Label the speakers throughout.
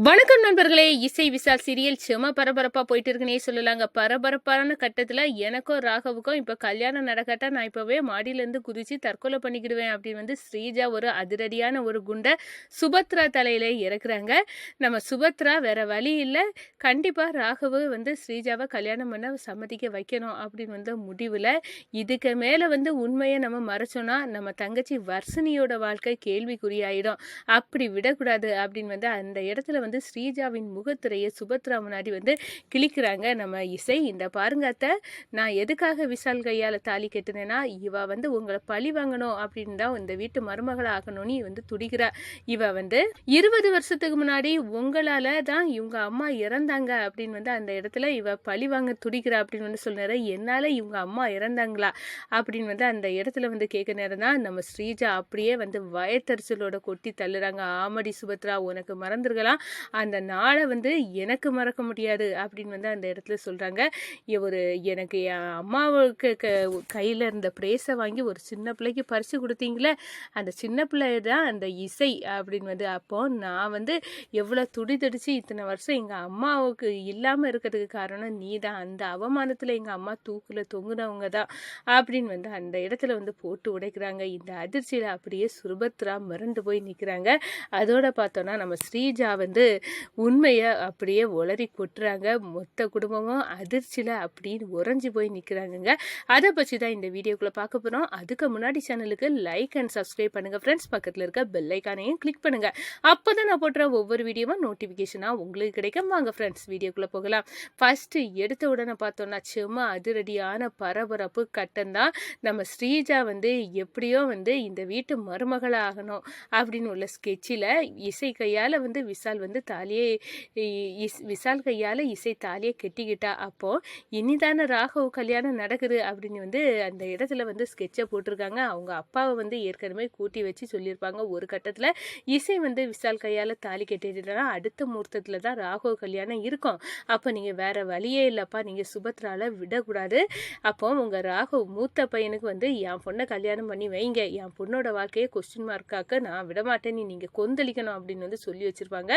Speaker 1: வணக்கம் நண்பர்களே. இசை விசால் சீரியல் செம பரபரப்பா போயிட்டு இருக்குன்னே சொல்லலாங்க. பரபரப்பான கட்டத்துல எனக்கும் ராகவுக்கும் இப்ப கல்யாணம் நடக்கட்டா நான் இப்பவே மாடியிலேருந்து குதிச்சு தற்கொலை பண்ணிக்கிடுவேன் அப்படின்னு ஸ்ரீஜா ஒரு அதிரடியான ஒரு குண்டை சுபத்ரா தலையில இறக்குறாங்க. நம்ம சுபத்ரா வேற வழி இல்லை, கண்டிப்பா ராகவு ஸ்ரீஜாவை கல்யாணம் பண்ண சம்மதிக்க வைக்கணும் அப்படின்னு முடிவுல இதுக்கு மேல உண்மையை நம்ம மறைச்சோம்னா நம்ம தங்கச்சி வர்ஷினியோட வாழ்க்கை கேள்விக்குறியாயிடும். அப்படி விடக்கூடாது அப்படின்னு அந்த இடத்துல ஸ்ரீஜாவின் முகத்திரையை சுபத்ரா முன்னாடி கிழிக்கிறாங்க நம்ம இசை. இந்த பாருங்க அத்தை, நான் எதுக்காக விசால் கையால் தாலி கெட்டுனேன்னா இவ உங்களை பழி வாங்கணும் அப்படின்னு தான் இந்த வீட்டு மருமகளை ஆகணும்னு துடிக்கிறா. இவ 20 வருஷத்துக்கு முன்னாடி உங்களால தான் இவங்க அம்மா இறந்தாங்க அப்படின்னு அந்த இடத்துல இவ பழி வாங்க துடிக்கிறா அப்படின்னு சொல்லுற. என்னால இவங்க அம்மா இறந்தாங்களா அப்படின்னு அந்த இடத்துல கேட்க நேரம் தான் நம்ம ஸ்ரீஜா அப்படியே வயத்தறிச்சலோட கொட்டி தள்ளுறாங்க. ஆமடி சுபத்ரா, உனக்கு மறந்துருக்கலாம், அந்த நாளை எனக்கு மறக்க முடியாது அப்படின்னு அந்த இடத்துல சொல்கிறாங்க. ஒரு எனக்கு என் அம்மாவுக்கு கையில் இருந்த பிரேஸை வாங்கி ஒரு சின்ன பிள்ளைக்கு பறித்து கொடுத்தீங்களே, அந்த சின்ன பிள்ளை தான் அந்த இசை அப்படின்னு அப்போ நான் எவ்வளோ துடிதடிச்சு இத்தனை வருஷம் எங்கள் அம்மாவுக்கு இல்லாமல் இருக்கிறதுக்கு காரணம் நீ தான், அந்த அவமானத்தில் எங்கள் அம்மா தூக்கில் தொங்குனவங்க தான் அப்படின்னு அந்த இடத்துல போட்டு உடைக்கிறாங்க. இந்த அதிர்ச்சியில் அப்படியே சுபத்ரா மிரண்டு போய் நிற்கிறாங்க. அதோட பார்த்தோன்னா நம்ம ஸ்ரீஜா உண்மையை அப்படியே உளறி கொட்டுறாங்க. மொத்த குடும்பமும் அதிர்ச்சியில் அப்படின்னு உறைஞ்சி போய் நிற்கிறாங்கங்க. அதை பற்றி தான் இந்த வீடியோக்குள்ளே பார்க்க போகிறோம். அதுக்கு முன்னாடி சேனலுக்கு லைக் அண்ட் சப்ஸ்கிரைப் பண்ணுங்கள் ஃப்ரெண்ட்ஸ். பக்கத்தில் இருக்க பெல் ஐக்கானையும் கிளிக் பண்ணுங்கள். அப்போ தான் நான் போடுற ஒவ்வொரு வீடியோவும் நோட்டிஃபிகேஷனாக உங்களுக்கு கிடைக்கும். வாங்க ஃப்ரெண்ட்ஸ், வீடியோக்குள்ளே போகலாம். ஃபஸ்ட்டு எடுத்த உடனே பார்த்தோன்னா செம்ம அதிரடியான பரபரப்பு கட்டம் தான். நம்ம ஸ்ரீஜா எப்படியோ இந்த வீட்டு மருமகளை ஆகணும் அப்படின்னு உள்ள ஸ்கெட்சில் இசை கையால் விசால் தாலியே விசால் கையால் இசை தாலியை கெட்டிக்கிட்டா. அப்போது இனிதான ராகவ் கல்யாணம் நடக்குது அப்படின்னு அந்த இடத்துல ஸ்கெட்சை போட்டிருக்காங்க. அவங்க அப்பாவை ஏற்கனவே கூட்டி வச்சு சொல்லியிருப்பாங்க. ஒரு கட்டத்தில் இசை விசால் கையால் தாலி கெட்டிட்டுனா அடுத்த முகூர்த்தத்தில் தான் ராகவ் கல்யாணம் இருக்கும். அப்போ நீங்கள் வேறு வழியே இல்லைப்பா, நீங்கள் சுபத்ரால விடக்கூடாது. அப்போ உங்கள் ராகவ் மூத்த பையனுக்கு என் பொண்ணை கல்யாணம் பண்ணி வைங்க, என் பொண்ணோட வாழ்க்கையை கொஸ்டின் மார்க்காக்க நான் விடமாட்டேன்னு நீங்கள் கொந்தளிக்கணும் அப்படின்னு சொல்லி வச்சுருப்பாங்க.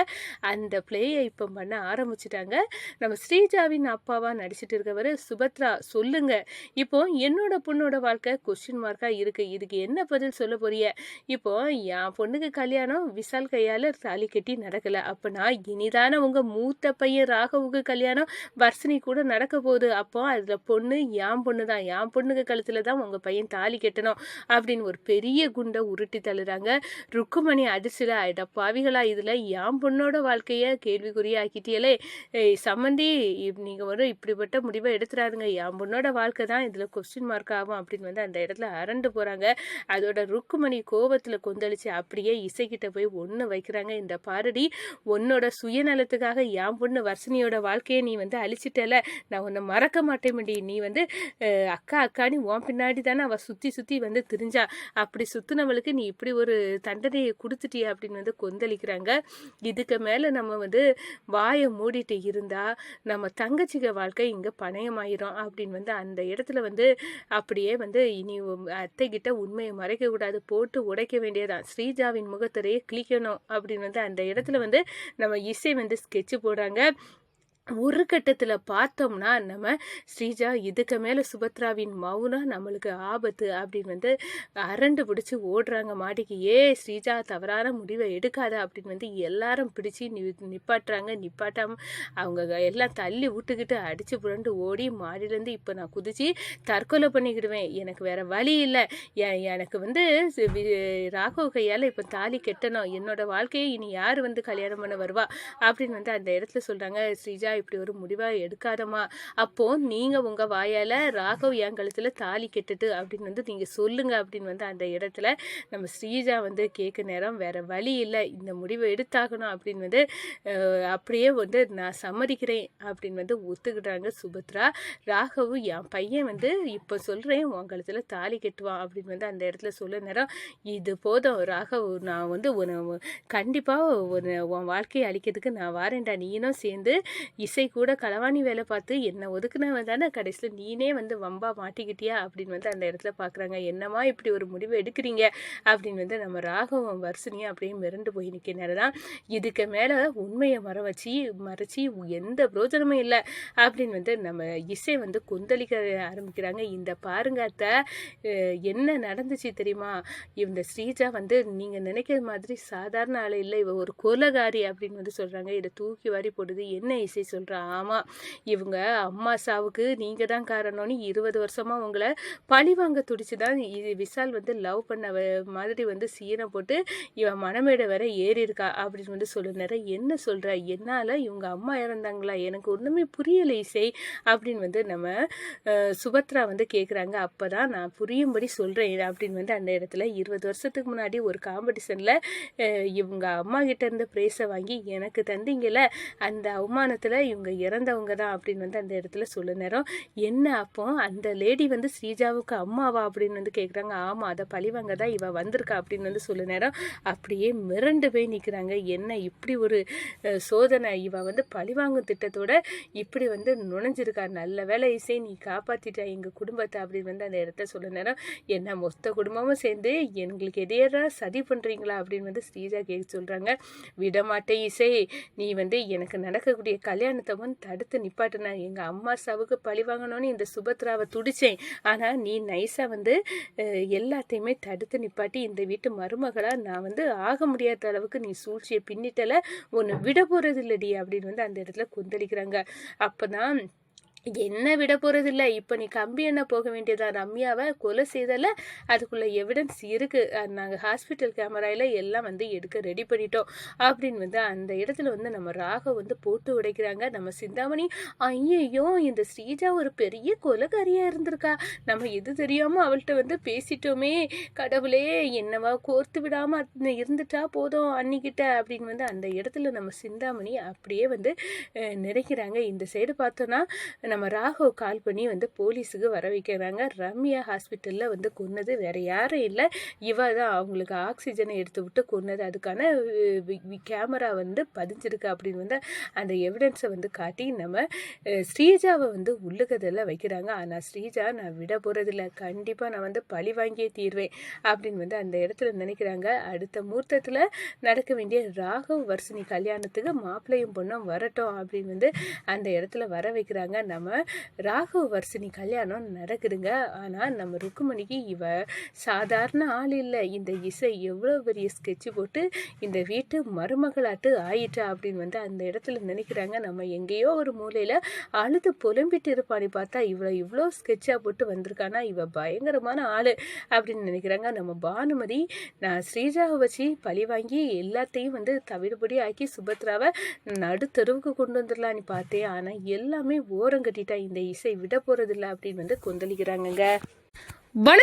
Speaker 1: அந்த பிளேயை இப்போ பண்ண ஆரம்பிச்சிட்டாங்க. நம்ம ஸ்ரீஜாவின் அப்பாவாக நடிச்சிட்டு இருக்கவர் சுபத்ரா, சொல்லுங்க இப்போ என்னோட பொண்ணோட வாழ்க்கை கொஸ்டின் மார்க்காக இருக்குது, இதுக்கு என்ன பதில் சொல்ல போறிய? இப்போ என் பொண்ணுக்கு கல்யாணம் விசால் கையால் தாலி கட்டி நடக்கலை, அப்போனா இனிதான உங்கள் மூத்த பையன் ராகவுக்கு கல்யாணம் வர்ஷினி கூட நடக்க போகுது. அப்போ அதில் பொண்ணு என் பொண்ணு தான், என் பொண்ணுக்கு கழுத்தில் தான் உங்கள் பையன் தாலி கட்டணும் அப்படின்னு ஒரு பெரிய குண்டை உருட்டி தள்ளுறாங்க. ருக்குமணி அதிர்ச்சியில் ஆயிட்டா, பாவிகளா இதில் என் பொண்ணோட வாழ்க்கையை கேள்விக்குறியாக்கிட்டியலே, சம்மந்தி நீங்கள் இப்படிப்பட்ட முடிவை எடுத்துறாருங்க, என் பொண்ணோட வாழ்க்கை தான் இதில் கொஸ்டின் மார்க் ஆகும் அப்படின்னு அந்த இடத்துல அரண்டு போகிறாங்க. அதோட ருக்குமணி கோபத்தில் கொந்தளிச்சு அப்படியே இசைக்கிட்ட போய் ஒன்று வைக்கிறாங்க. இந்த பாரடி, உன்னோட சுயநலத்துக்காக என் பொண்ணு வர்ஷினியோட வாழ்க்கையை நீ அழிச்சிட்டல, நான் உன்னை மறக்க மாட்டேன் மண்டி. நீ அக்கா அக்கானி உன் பின்னாடி தானே அவள் சுற்றி சுற்றி திரிஞ்சா, அப்படி சுற்றுனவளுக்கு நீ இப்படி ஒரு தண்டனையை கொடுத்துட்டிய அப்படின்னு கொந்தளிக்கிறாங்க. இதுக்கு மேலே நம்ம வாயை மூடிட்டு இருந்தால் நம்ம தங்கச்சிக வாழ்க்கை இங்கே பணயமாயிரும் அப்படின்னு அந்த இடத்துல அப்படியே இனி அத்தைக்கிட்ட உண்மையை மறைக்கக்கூடாது, போட்டு உடைக்க வேண்டியதான், ஸ்ரீஜாவின் முகத்திரையே கிளிக்கணும் அப்படின்னு அந்த இடத்துல நம்ம இசை ஸ்கெட்சு போடுறாங்க. ஒரு கட்டத்தில் பார்த்தோம்னா நம்ம ஸ்ரீஜா இதுக்கு மேலே சுபத்ராவின் மௌனம் நம்மளுக்கு ஆபத்து அப்படின்னு அரண்டு பிடிச்சி ஓடுறாங்க மாடிக்கு. ஸ்ரீஜா தவறான முடிவை எடுக்காத அப்படின்னு எல்லாரும் பிடிச்சி நிப்பாட்டுறாங்க. நிப்பாட்டாமல் அவங்க எல்லாம் தள்ளி விட்டுக்கிட்டு அடித்து புரண்டு ஓடி மாடியிலேருந்து இப்போ நான் குதிச்சு தற்கொலை பண்ணிக்கிடுவேன், எனக்கு வேறு வழி இல்லை, எனக்கு ராகவ் கையால் இப்போ தாலி கெட்டணும், என்னோட வாழ்க்கையை இனி யார் கல்யாணம் பண்ண வருவா அப்படின்னு அந்த இடத்துல சொல்கிறாங்க. ஸ்ரீஜா இப்படி ஒரு முடிவாக எடுக்காதமா, அப்போ நீங்கள் உங்கள் வாயால் ராகவ் என் கழுத்தில் தாலி கெட்டுட்டு அப்படின்னு நீங்கள் சொல்லுங்க அப்படின்னு அந்த இடத்துல நம்ம ஸ்ரீஜா கேட்க நேரம் வேறு வழி இல்லை, இந்த முடிவை எடுத்தாகணும் அப்படின்னு அப்படியே நான் சம்மதிக்கிறேன் அப்படின்னு ஒத்துக்கிட்டாங்க சுபத்ரா. ராகவ் என் பையன் இப்போ சொல்கிறேன் உன் கழுத்தில் தாலி கெட்டுவான் அப்படின்னு அந்த இடத்துல சொல்ல நேரம், இது போதும் ராகவ், நான் கண்டிப்பாக உன் வாழ்க்கையை அழிக்கிறதுக்கு நான் வாரேன்டா, நீனும் சேர்ந்து இசை கூட களவாணி வேலை பார்த்து என்ன ஒதுக்குனவன் தானே, கடைசியில் நீனே வந்து வம்பா மாட்டிக்கிட்டியா அப்படின்னு வந்து அந்த இடத்துல பார்க்குறாங்க. என்னம்மா இப்படி ஒரு முடிவு எடுக்கிறீங்க அப்படின்னு வந்து நம்ம ராகவும் வர்ஷினியும் அப்படியே மிரண்டு போய் நிற்கிறனால இதுக்கு மேலே உண்மையை மறைச்சி எந்த பிரோஜனமும் இல்லை அப்படின்னு வந்து நம்ம இசை வந்து கொந்தளிக்க ஆரம்பிக்கிறாங்க. இந்த பாருங்க அத்தை, என்ன நடந்துச்சு தெரியுமா, இந்த ஸ்ரீஜா வந்து நீங்கள் நினைக்கிற மாதிரி சாதாரண ஆள் இல்லை, இவ ஒரு கொலகாரி அப்படின்னு வந்து சொல்கிறாங்க. இதை தூக்கி வாரி போடுது. என்ன இசை சொல்கிறா, ஆமாம் இவங்க அம்மா சாவுக்கு நீங்கள் தான் காரணம்னு 20 வருஷமாக உங்களை பழி வாங்க துடிச்சு தான் விஷால் வந்து லவ் பண்ண மாதிரி வந்து சீனை போட்டு இவன் மனமேடை வேற ஏறி இருக்கா அப்படின்னு வந்து சொல்லுனாரு. என்ன சொல்கிற, என்னால் இவங்க அம்மா இறந்தாங்களா, எனக்கு ஒன்றுமே புரியலை இசை அப்படின்னு வந்து நம்ம சுபத்ரா வந்து கேட்குறாங்க. அப்போ தான் நான் புரியும்படி சொல்கிறேன் அப்படின்னு வந்து அந்த இடத்துல 20 வருஷத்துக்கு முன்னாடி ஒரு காம்படிஷனில் இவங்க அம்மா கிட்ட இருந்து ப்ரைஸை வாங்கி எனக்கு தந்தீங்கல்ல, அந்த அவமானத்தில் இவங்க இறந்தவங்க தான் அப்படின்னு வந்து அந்த இடத்துல சொல்ல நேரம். என்ன அப்போ அந்த லேடி வந்து ஸ்ரீஜாவுக்கு அம்மாவா அப்படின்னு வந்து கேட்குறாங்க. ஆமாம், அதை பழிவாங்க தான் இவ வந்திருக்கா அப்படின்னு வந்து சொல்ல நேரம் அப்படியே மிரண்டு போய் நிற்கிறாங்க. என்ன இப்படி ஒரு சோதனை, இவ வந்து பழிவாங்கும் திட்டத்தோட இப்படி வந்து நுழைஞ்சிருக்கா, நல்ல வேலை இசை நீ காப்பாற்றிட்டா எங்கள் குடும்பத்தை அப்படின்னு வந்து அந்த இடத்த சொல்ல நேரம். என்ன மொத்த குடும்பமும் சேர்ந்து எங்களுக்கு எதையடா சதி பண்ணுறீங்களா அப்படின்னு வந்து ஸ்ரீஜா கேட்க சொல்கிறாங்க. விடமாட்டேன் இசை, நீ வந்து எனக்கு நடக்கக்கூடிய கல்யாணத்தை வந்து தடுத்து நிப்பாட்டின, எங்கள் அம்மா சாவுக்கு பழி வாங்கணும்னு இந்த சுபத்ராவை துடிச்சேன், ஆனால் நீ நைஸாக வந்து எல்லாத்தையுமே தடுத்து நிப்பாட்டி இந்த வீட்டு மருமகளாக நான் வந்து ஆக முடியாத அளவுக்கு நீ சூழ்ச்சியை பின்னிட்டல, ஒன்று விட போகிறது இல்லடி அப்படின்னு வந்து அந்த இடத்துல கொந்தளிக்கிறாங்க. அப்போ தான் என்ன விட போகிறதில்ல, இப்போ நீ கம்பி என்ன போக வேண்டியதா, ரம்யாவை கொலை செய்தல அதுக்குள்ளே எவிடன்ஸ் இருக்குது, நாங்கள் ஹாஸ்பிட்டல் கேமராவில் எல்லாம் வந்து எடுக்க ரெடி பண்ணிட்டோம் அப்படின்னு வந்து அந்த இடத்துல வந்து நம்ம ராக வந்து போட்டு உடைக்கிறாங்க. நம்ம சிந்தாமணி, ஐயோ இந்த ஸ்ரீஜா ஒரு பெரிய கொலைகாரியாக இருந்திருக்கா, நம்ம எது தெரியாமல் அவள்கிட்ட வந்து பேசிட்டோமே, கடவுளே என்னவா கோர்த்து விடாமல் இருந்துட்டா போதும் அன்னிக்கிட்ட அப்படின்னு வந்து அந்த இடத்துல நம்ம சிந்தாமணி அப்படியே வந்து நினைக்கிறாங்க. இந்த சைடு பார்த்தோன்னா நம்ம ராகவ் கால் பண்ணி வந்து போலீஸுக்கு வர வைக்கிறாங்க. ரம்யா ஹாஸ்பிட்டலில் வந்து கொன்னது வேறு யாரும் இல்லை, இவ தான் அவங்களுக்கு ஆக்சிஜனை எடுத்து விட்டு கொன்னது, அதுக்கான கேமரா வந்து பதிஞ்சிருக்கு அப்படின்னு வந்து அந்த எவிடன்ஸை வந்து காட்டி நம்ம ஸ்ரீஜாவை வந்து உள்ளுக்கதெல்லாம் வைக்கிறாங்க. ஆனால் ஸ்ரீஜா நான் விட போகிறதில்ல, கண்டிப்பாக நான் வந்து பழி வாங்கியே தீர்வேன் அப்படின்னு வந்து அந்த இடத்துல நினைக்கிறாங்க. அடுத்த முகூர்த்தத்தில் நடக்க வேண்டிய ராகவ் வர்ஷினி கல்யாணத்துக்கு மாப்பிள்ளையும் பொண்ணும் வரட்டும் அப்படின்னு வந்து அந்த இடத்துல வர வைக்கிறாங்க. நம்ம ராகவ் வர்ஷினி கல்யாணம் நடக்குதுங்க. ஆனால் நம்ம ருக்குமணிக்கு இவ சாதாரண ஆள் இல்லை, இந்த இசை எவ்வளோ பெரிய ஸ்கெட்சு போட்டு இந்த வீட்டு மருமகளாட்டு ஆயிட்டா அப்படின்னு வந்து அந்த இடத்துல நினைக்கிறாங்க. நம்ம எங்கேயோ ஒரு மூலையில் அழுது புலம்பிட்டு இருப்பான்னு பார்த்தா இவ்வளோ ஸ்கெட்சாக போட்டு வந்திருக்கானா, இவ பயங்கரமான ஆள் அப்படின்னு நினைக்கிறாங்க. நம்ம பானுமதி, நான் ஸ்ரீஜாவை வச்சு பழி வாங்கி எல்லாத்தையும் வந்து தவிடுபடி ஆக்கி சுபத்ராவை நடுத்தருவுக்கு கொண்டு வந்துடலான்னு பார்த்தேன், ஆனால் எல்லாமே ஓரங்கட்டிட்டா, இந்த இசை விட போகிறதில்ல அப்படின்னு வந்து கொந்தளிக்கிறாங்கங்க. வணக்கம்.